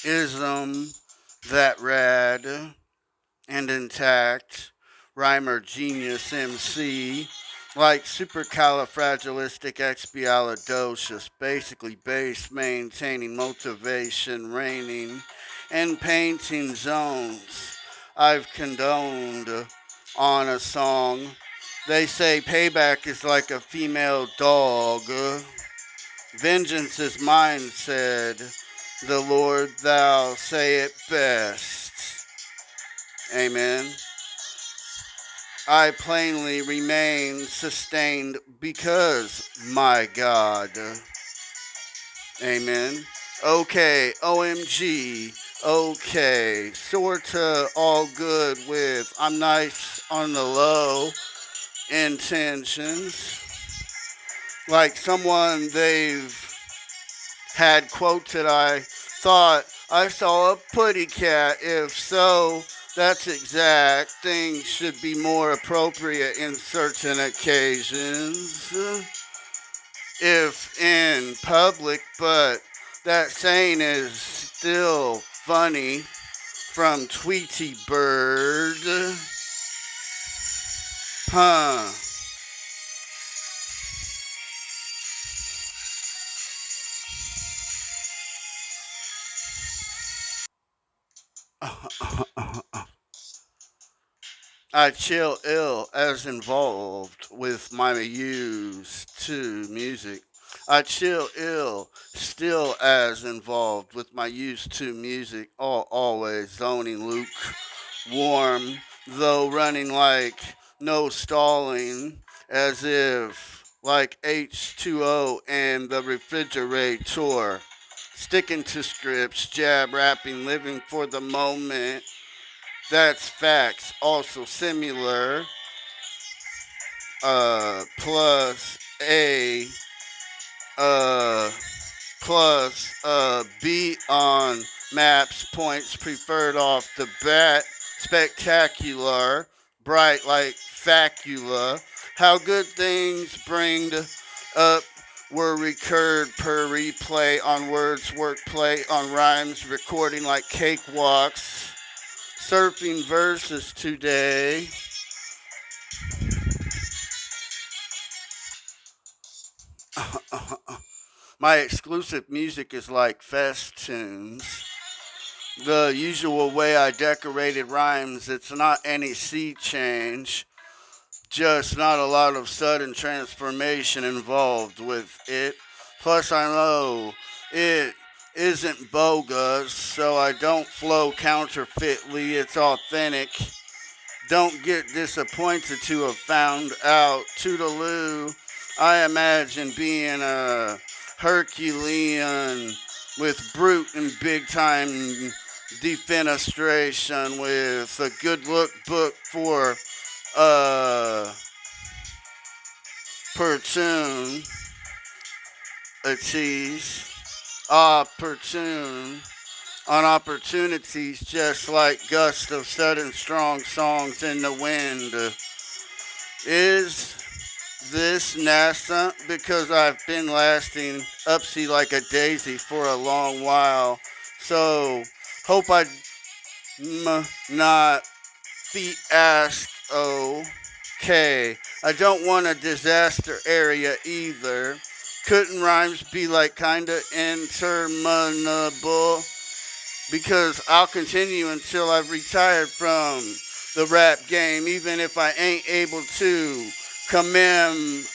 ism that rad and intact, rhymer genius MC, like supercalifragilisticexpialidocious, basically base maintaining motivation reigning and painting zones. I've condoned on a song. They say payback is like a female dog. Vengeance is mine, said the Lord, thou say it best. Amen. I plainly remain sustained because my God. Amen. Okay, OMG. Okay, sorta all good with I'm nice on the low intentions. Like someone they've had quoted, I thought I saw a putty cat. If so, that's exact. Things should be more appropriate in certain occasions, if in public, but that saying is still funny from Tweety Bird. Huh. I chill ill as involved with my used to music. I chill ill still as involved with my used to music. Always zoning Luke warm, though running like no stalling, as if like H2O and the refrigerator. Sticking to scripts, jab rapping, living for the moment. That's facts. Also similar. Plus a uh B on maps points preferred off the bat. Spectacular, bright like facula. How good things bring up were recurred per replay on words, wordplay on rhymes, recording like cakewalks. Surfing verses today. My exclusive music is like fest tunes. The usual way I decorated rhymes, it's not any sea change, just not a lot of sudden transformation involved with it. Plus, I know it isn't bogus, so I don't flow counterfeitly, it's authentic. Don't get disappointed to have found out. Toodaloo, I imagine being a Herculean with brute and big time defenestration with a good look book for per tune, a tease, opportune on opportunities just like gusts of sudden strong songs in the wind. Is this NASA? Because I've been lasting upsy like a daisy for a long while. So hope I not fiasco. Okay, I don't want a disaster area either. Couldn't rhymes be like kinda interminable? Because I'll continue until I've retired from the rap game, even if I ain't able to commemorate.